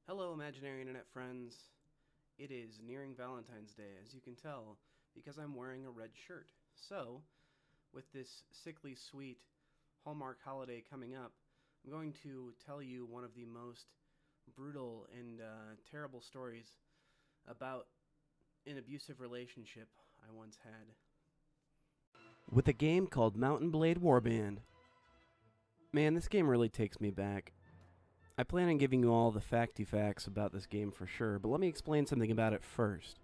Hello, imaginary internet friends. It is nearing Valentine's Day, as you can tell, because I'm wearing a red shirt. So, with this sickly sweet Hallmark holiday coming up, I'm going to tell you one of the most brutal and terrible stories about an abusive relationship I once had. With a game called Mountain Blade Warband. Man, this game really takes me back. I plan on giving you all the facty facts about this game for sure, but let me explain something about it first.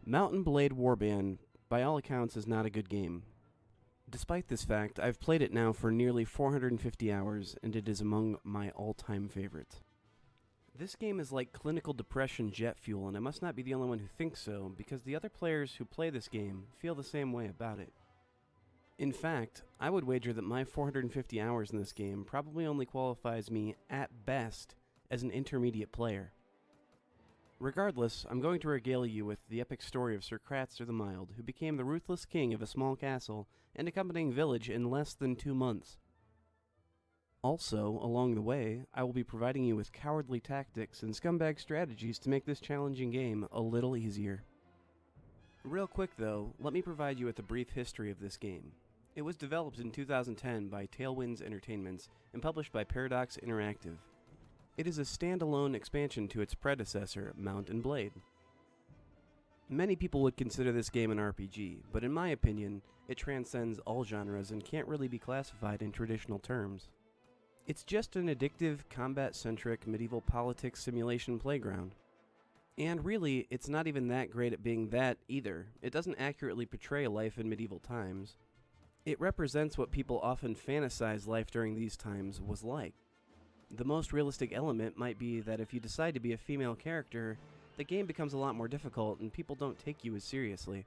Mountain Blade Warband, by all accounts, is not a good game. Despite this fact, I've played it now for nearly 450 hours, and it is among my all-time favorites. This game is like clinical depression jet fuel, and I must not be the only one who thinks so, because the other players who play this game feel the same way about it. In fact, I would wager that my 450 hours in this game probably only qualifies me, at best, as an intermediate player. Regardless, I'm going to regale you with the epic story of Sir Kratz the Mild, who became the ruthless king of a small castle and accompanying village in less than 2 months. Also, along the way, I will be providing you with cowardly tactics and scumbag strategies to make this challenging game a little easier. Real quick though, let me provide you with a brief history of this game. It was developed in 2010 by Tailwinds Entertainments and published by Paradox Interactive. It is a standalone expansion to its predecessor, Mountain Blade. Many people would consider this game an RPG, but in my opinion, it transcends all genres and can't really be classified in traditional terms. It's just an addictive, combat-centric medieval politics simulation playground. And really, it's not even that great at being that either. It doesn't accurately portray life in medieval times. It represents what people often fantasize life during these times was like. The most realistic element might be that if you decide to be a female character, the game becomes a lot more difficult and people don't take you as seriously.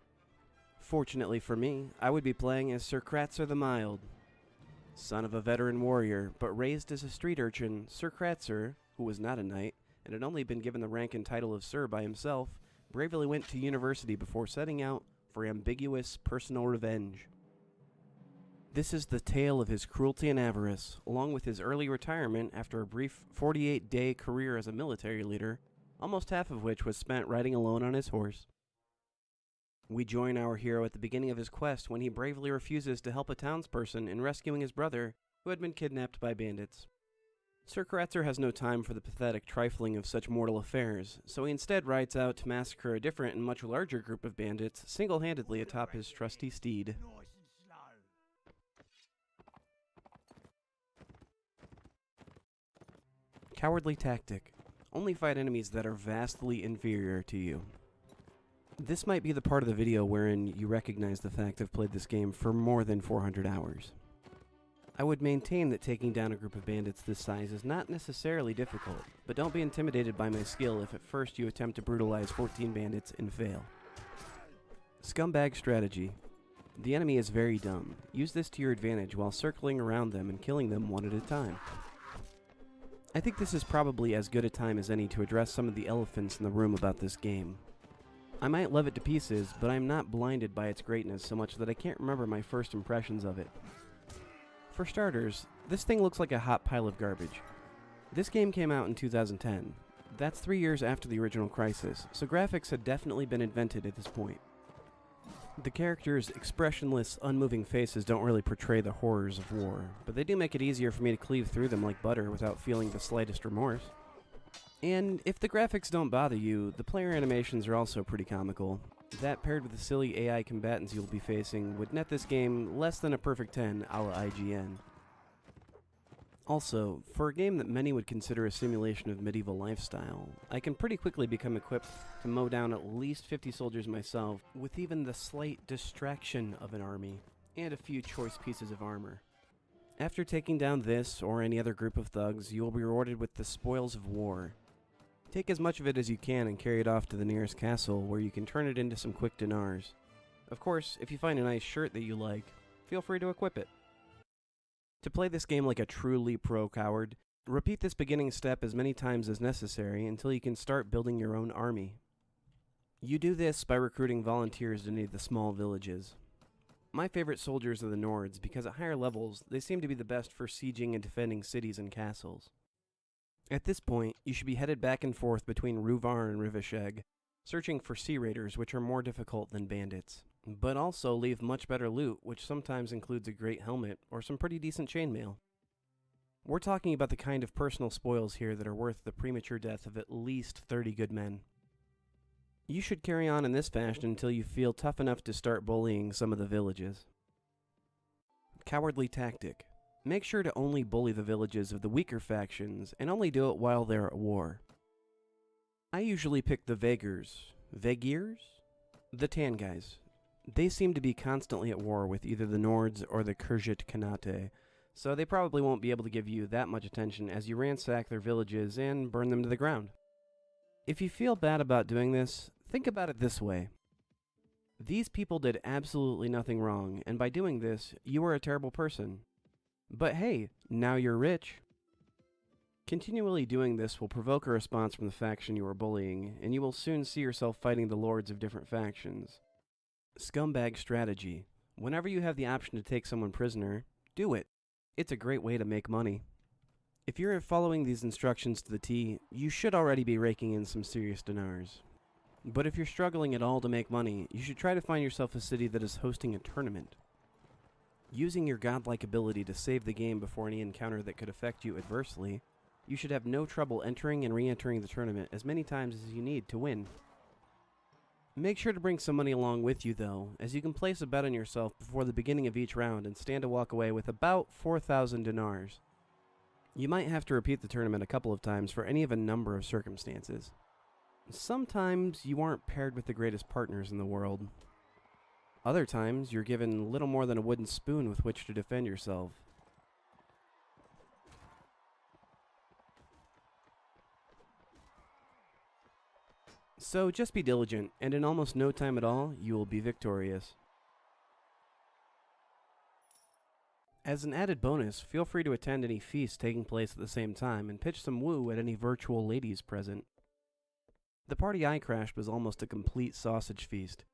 Fortunately for me, I would be playing as Sir Kratz the Mild. Son of a veteran warrior, but raised as a street urchin, Sir Kratz, who was not a knight, and had only been given the rank and title of Sir by himself, bravely went to university before setting out for ambiguous personal revenge. This is the tale of his cruelty and avarice, along with his early retirement after a brief 48-day career as a military leader, almost half of which was spent riding alone on his horse. We join our hero at the beginning of his quest when he bravely refuses to help a townsperson in rescuing his brother, who had been kidnapped by bandits. Sir Kratz has no time for the pathetic trifling of such mortal affairs, so he instead rides out to massacre a different and much larger group of bandits single-handedly atop his trusty steed. Cowardly tactic. Only fight enemies that are vastly inferior to you. This might be the part of the video wherein you recognize the fact I've played this game for more than 400 hours. I would maintain that taking down a group of bandits this size is not necessarily difficult, but don't be intimidated by my skill if at first you attempt to brutalize 14 bandits and fail. Scumbag Strategy. The enemy is very dumb. Use this to your advantage while circling around them and killing them one at a time. I think this is probably as good a time as any to address some of the elephants in the room about this game. I might love it to pieces, but I'm not blinded by its greatness so much that I can't remember my first impressions of it. For starters, this thing looks like a hot pile of garbage. This game came out in 2010. That's 3 years after the original Crisis, so graphics had definitely been invented at this point. The characters' expressionless, unmoving faces don't really portray the horrors of war, but they do make it easier for me to cleave through them like butter without feeling the slightest remorse. And if the graphics don't bother you, the player animations are also pretty comical. That paired with the silly AI combatants you'll be facing would net this game less than a perfect 10 a la IGN. Also, for a game that many would consider a simulation of medieval lifestyle, I can pretty quickly become equipped to mow down at least 50 soldiers myself with even the slight distraction of an army, and a few choice pieces of armor. After taking down this or any other group of thugs, you will be rewarded with the spoils of war. Take as much of it as you can and carry it off to the nearest castle, where you can turn it into some quick dinars. Of course, if you find a nice shirt that you like, feel free to equip it. To play this game like a truly pro coward, repeat this beginning step as many times as necessary until you can start building your own army. You do this by recruiting volunteers to any of the small villages. My favorite soldiers are the Nords because at higher levels, they seem to be the best for sieging and defending cities and castles. At this point, you should be headed back and forth between Ruvar and Rivisheg, searching for sea raiders, which are more difficult than bandits, but also leave much better loot, which sometimes includes a great helmet or some pretty decent chainmail. We're talking about the kind of personal spoils here that are worth the premature death of at least 30 good men. You should carry on in this fashion until you feel tough enough to start bullying some of the villages. Cowardly tactic. Make sure to only bully the villages of the weaker factions, and only do it while they're at war. I usually pick the Vaegirs. The tan guys. They seem to be constantly at war with either the Nords or the Khergit Khanate, so they probably won't be able to give you that much attention as you ransack their villages and burn them to the ground. If you feel bad about doing this, think about it this way. These people did absolutely nothing wrong, and by doing this, you are a terrible person. But hey, now you're rich. Continually doing this will provoke a response from the faction you are bullying, and you will soon see yourself fighting the lords of different factions. Scumbag Strategy. Whenever you have the option to take someone prisoner, do it. It's a great way to make money. If you're following these instructions to the T, you should already be raking in some serious dinars. But if you're struggling at all to make money, you should try to find yourself a city that is hosting a tournament. Using your godlike ability to save the game before any encounter that could affect you adversely, you should have no trouble entering and re-entering the tournament as many times as you need to win. Make sure to bring some money along with you though, as you can place a bet on yourself before the beginning of each round and stand to walk away with about 4,000 dinars. You might have to repeat the tournament a couple of times for any of a number of circumstances. Sometimes you aren't paired with the greatest partners in the world. Other times you're given little more than a wooden spoon with which to defend yourself. So just be diligent, and in almost no time at all, you will be victorious. As an added bonus, feel free to attend any feasts taking place at the same time and pitch some woo at any virtual ladies present. The party I crashed was almost a complete sausage feast.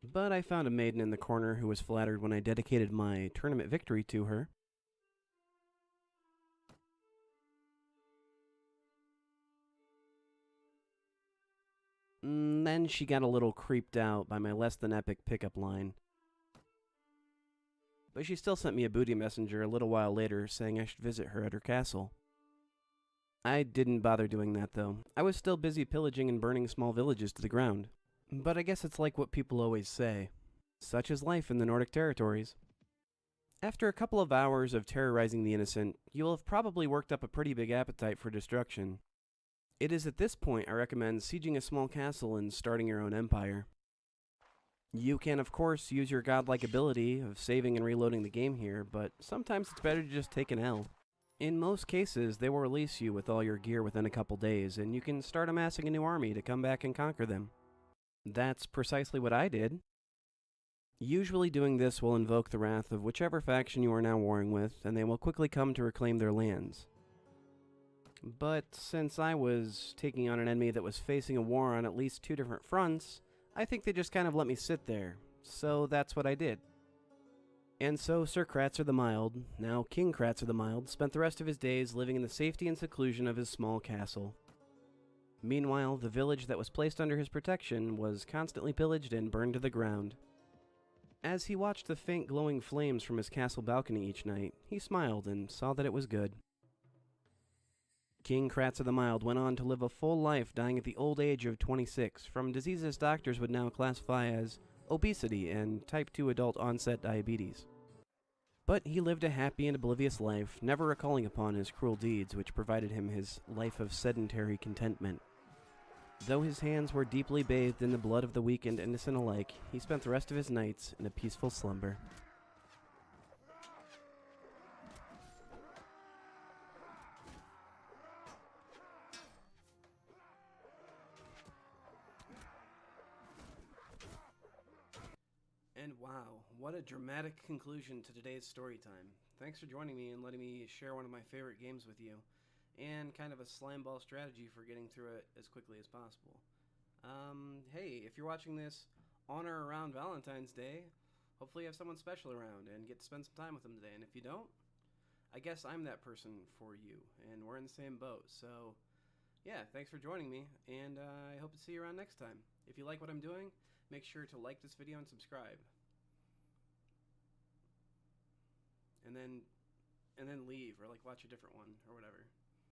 But I found a maiden in the corner who was flattered when I dedicated my tournament victory to her. Then she got a little creeped out by my less than epic pickup line. But she still sent me a booty messenger a little while later saying I should visit her at her castle. I didn't bother doing that though. I was still busy pillaging and burning small villages to the ground. But I guess it's like what people always say. Such is life in the Nordic territories. After a couple of hours of terrorizing the innocent, you'll have probably worked up a pretty big appetite for destruction. It is at this point I recommend sieging a small castle and starting your own empire. You can, of course, use your godlike ability of saving and reloading the game here, but sometimes it's better to just take an L. In most cases, they will release you with all your gear within a couple days, and you can start amassing a new army to come back and conquer them. That's precisely what I did. Usually doing this will invoke the wrath of whichever faction you are now warring with, and they will quickly come to reclaim their lands. But since I was taking on an enemy that was facing a war on at least 2 different fronts, I think they just kind of let me sit there, so that's what I did. And so Sir Kratzer the Mild, now King Kratzer the Mild, spent the rest of his days living in the safety and seclusion of his small castle. Meanwhile, the village that was placed under his protection was constantly pillaged and burned to the ground. As he watched the faint glowing flames from his castle balcony each night, he smiled and saw that it was good. King Kratzer the Mild went on to live a full life, dying at the old age of 26 from diseases doctors would now classify as obesity and type 2 adult onset diabetes. But he lived a happy and oblivious life, never recalling upon his cruel deeds which provided him his life of sedentary contentment. Though his hands were deeply bathed in the blood of the weak and innocent alike, he spent the rest of his nights in a peaceful slumber. And wow, what a dramatic conclusion to today's story time. Thanks for joining me and letting me share one of my favorite games with you, and kind of a slimeball strategy for getting through it as quickly as possible. Hey, if you're watching this on or around Valentine's Day, hopefully you have someone special around and get to spend some time with them today. And if you don't, I guess I'm that person for you, and we're in the same boat. So, yeah, thanks for joining me, and I hope to see you around next time. If you like what I'm doing, make sure to like this video and subscribe. And then leave, or like watch a different one, or whatever.